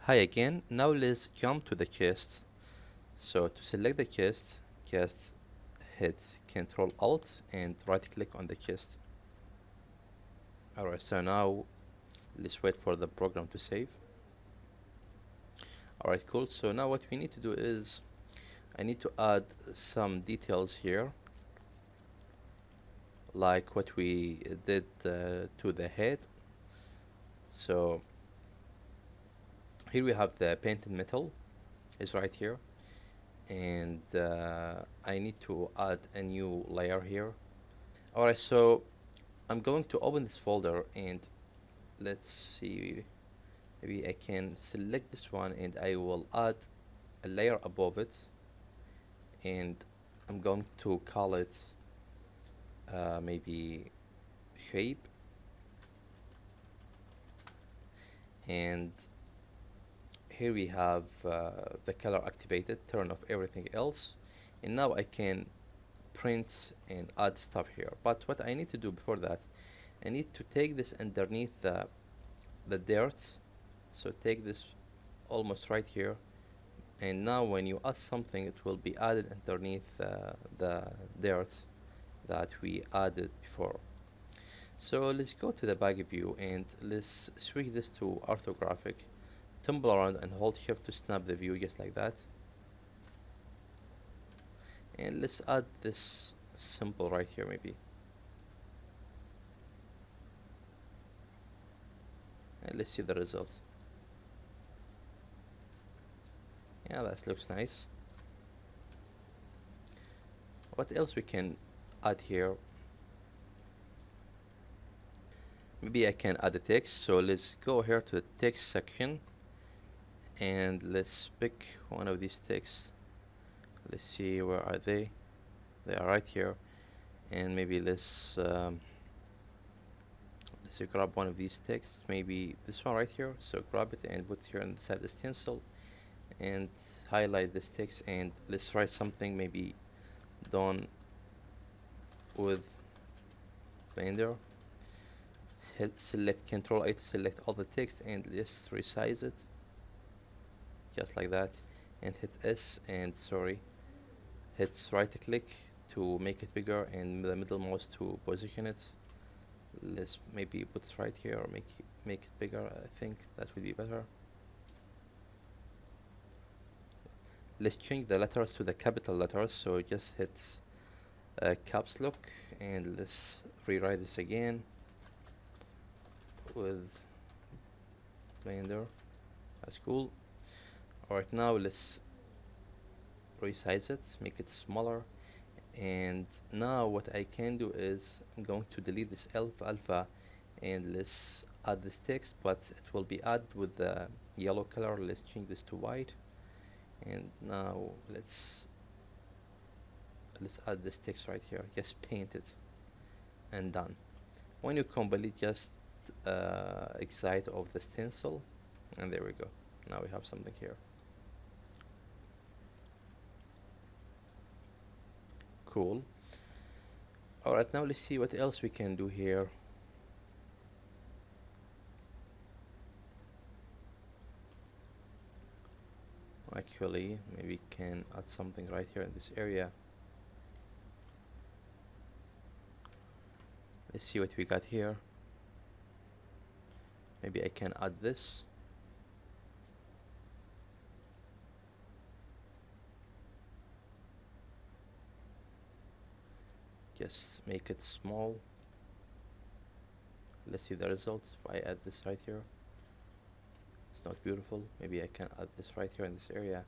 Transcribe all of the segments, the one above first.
Hi again. Now let's jump to the chest. So to select the chest, just hit Ctrl Alt and right click on the chest. Alright, so now let's wait for the program to save. Alright, cool. So now what we need to do is I need to add some details here, like what we did to the head. So here we have the painted metal is right here, and I need to add a new layer here. Alright, so I'm going to open this folder and let's see, maybe I can select this one and I will add a layer above it, and I'm going to call it maybe shape, and here we have the color activated, turn off everything else, and now I can print and add stuff here. But what I need to do before that, I need to take this underneath the dirt. So take this almost right here, and now when you add something it will be added underneath the dirt that we added before. So let's go to the back view and let's switch this to orthographic, tumble around and hold shift to snap the view just like that, and let's add this symbol right here maybe, and let's see the result. Yeah, that looks nice. What else we can add here? Maybe I can add a text. So let's go here to the text section and let's pick one of these texts. Let's see, where are they? They are right here. And maybe let's grab one of these texts, maybe this one right here. So grab it and put it here inside the stencil and highlight this text, and let's write something maybe done with Blender. Select Control A to select all the text and just resize it just like that, and hit S, and hit right click to make it bigger and the middle mouse to position it. Let's maybe put it right here or make it bigger. I think that would be better. Let's change the letters to the capital letters, so just hit caps lock, and let's rewrite this again with Blender. That's cool. Alright, now let's resize it, make it smaller, and now what I can do is I'm going to delete this alpha, and let's add this text, but it will be added with the yellow color. Let's change this to white, and now let's add this text right here, just paint it, and done. When you complete, just exit of the stencil, and there we go. Now we have something here. Cool. Alright, now let's see what else we can do here. Actually, maybe we can add something right here in this area. Let's see what we got here. Maybe I can add this. Just make it small. Let's see the results. If I add this right here, it's not beautiful. Maybe I can add this right here in this area.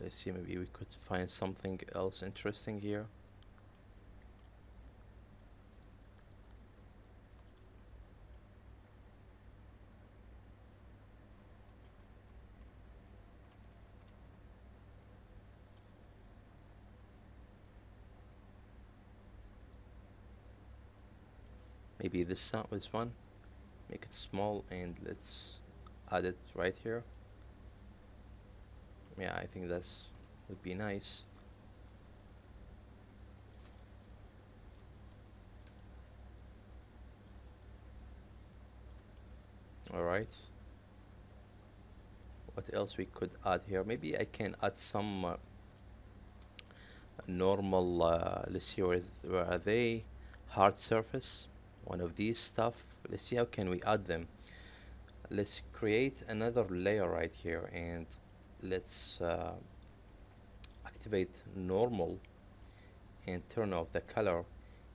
Let's see, maybe we could find something else interesting here. Maybe this one, make it small, and let's add it right here. Yeah, I think that's would be nice. All right. What else we could add here? Maybe I can add some normal, let's see, where are they? Hard surface, one of these stuff. Let's see how can we add them. Let's create another layer right here, and let's activate normal and turn off the color,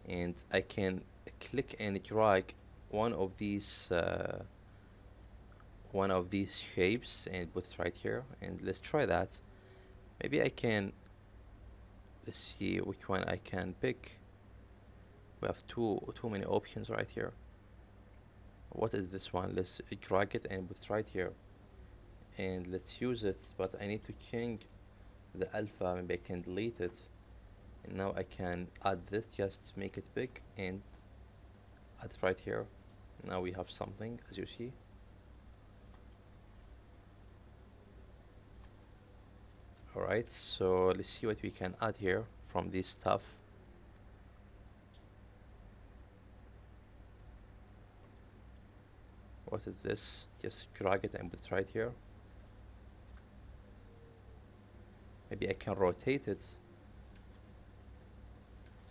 and I can click and drag one of these uh, one of these shapes and put it right here, and let's try that. Maybe I can, let's see which one I can pick. We have too many options right here. What is this one? Let's drag it and put it right here, and let's use it, but I need to change the alpha. Maybe I can delete it, and now I can add this, just make it big and add it right here. Now we have something, as you see. Alright, so let's see what we can add here from this stuff. What is this? Just drag it and put it right here. Maybe I can rotate it.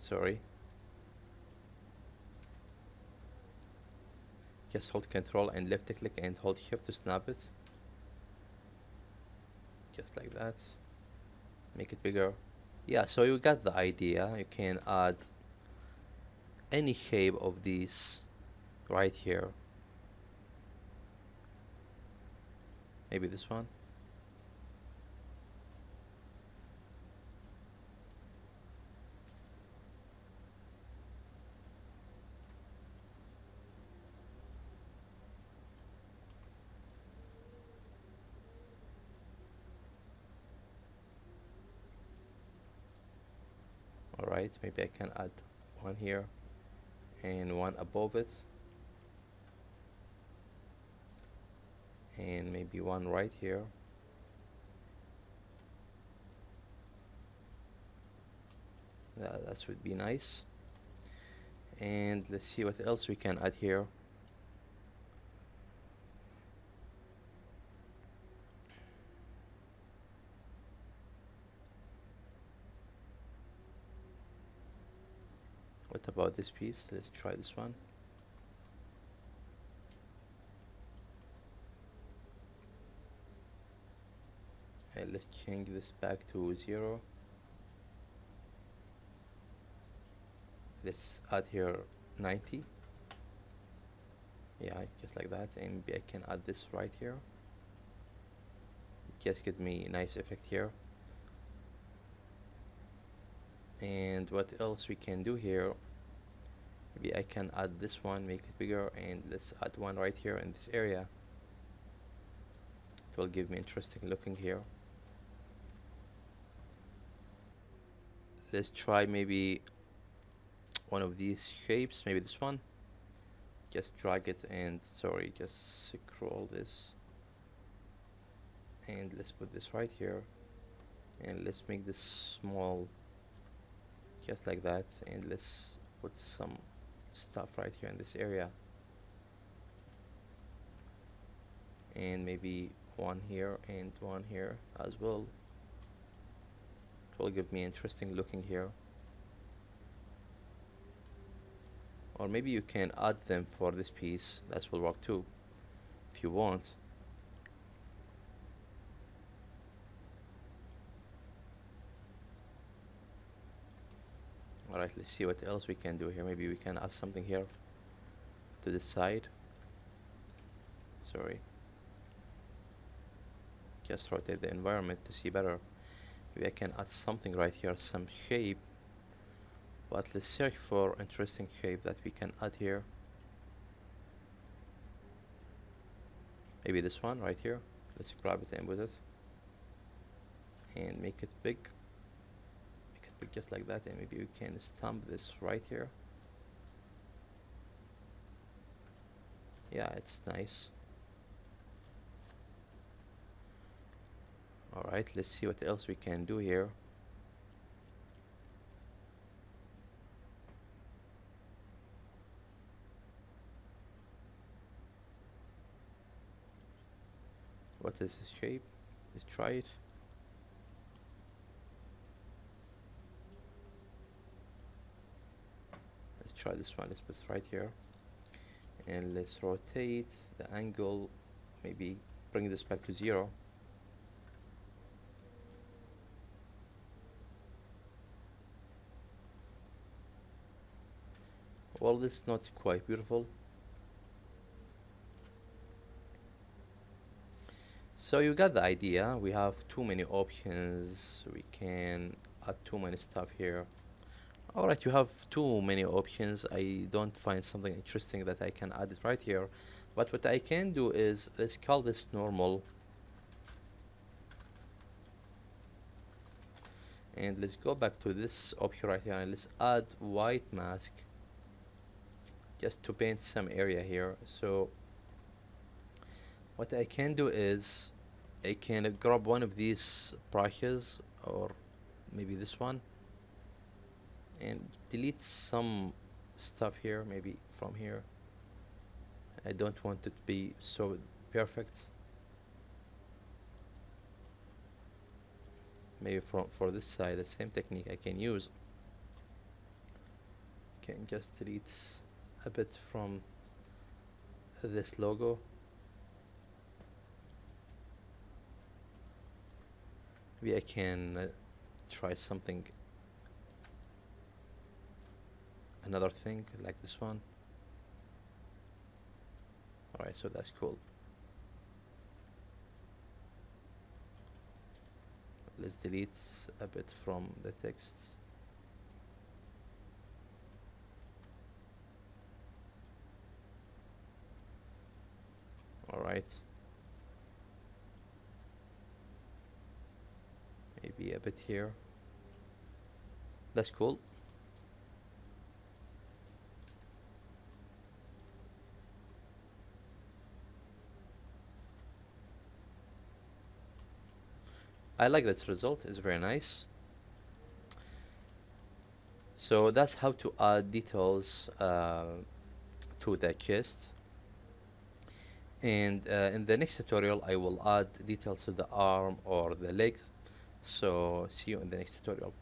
Sorry. Just hold Control and left click and hold Shift to snap it. Just like that. Make it bigger. Yeah, so you got the idea. You can add any shape of these right here. Maybe this one. Alright, maybe I can add one here and one above it, and maybe one right here. That would be nice. And let's see what else we can add here. What about this piece? Let's try this one. And let's change this back to 0. Let's add here 90. Yeah, just like that. And maybe I can add this right here. Just give me a nice effect here. And what else we can do here? Maybe I can add this one, make it bigger, and let's add one right here in this area. It will give me interesting looking here. Let's try maybe one of these shapes, maybe this one. Just drag it and, sorry, just scroll this. And let's put this right here. And let's make this small, just like that. And let's put some stuff right here in this area. And maybe one here and one here as well. It will give me interesting looking here. Or maybe you can add them for this piece. That will work too, if you want. Alright, let's see what else we can do here. Maybe we can add something here to the side. Sorry. Just rotate the environment to see better. Maybe I can add something right here, some shape. But let's search for interesting shape that we can add here. Maybe this one right here. Let's grab it and put it. And make it big. Just like that, and maybe we can stamp this right here. Yeah, it's nice. Alright, let's see what else we can do here. What is this shape? Let's try it. Let's try this one. Let's put it right here, and let's rotate the angle. Maybe bring this back to 0. Well, this is not quite beautiful. So you got the idea. We have too many options. We can add too many stuff here. Alright, you have too many options. I don't find something interesting that I can add it right here. But what I can do is, let's call this normal. And let's go back to this option right here and let's add white mask just to paint some area here. So what I can do is I can grab one of these brushes, or maybe this one, and delete some stuff here, maybe from here. I don't want it to be so perfect. Maybe for this side, the same technique I can use. Can just delete a bit from this logo. Maybe I can try something, another thing like this one. Alright, so that's cool. Let's delete a bit from the text. Alright. Maybe a bit here. That's cool. I like this result, it's very nice. So that's how to add details to the chest. And in the next tutorial I will add details to the arm or the leg. So see you in the next tutorial.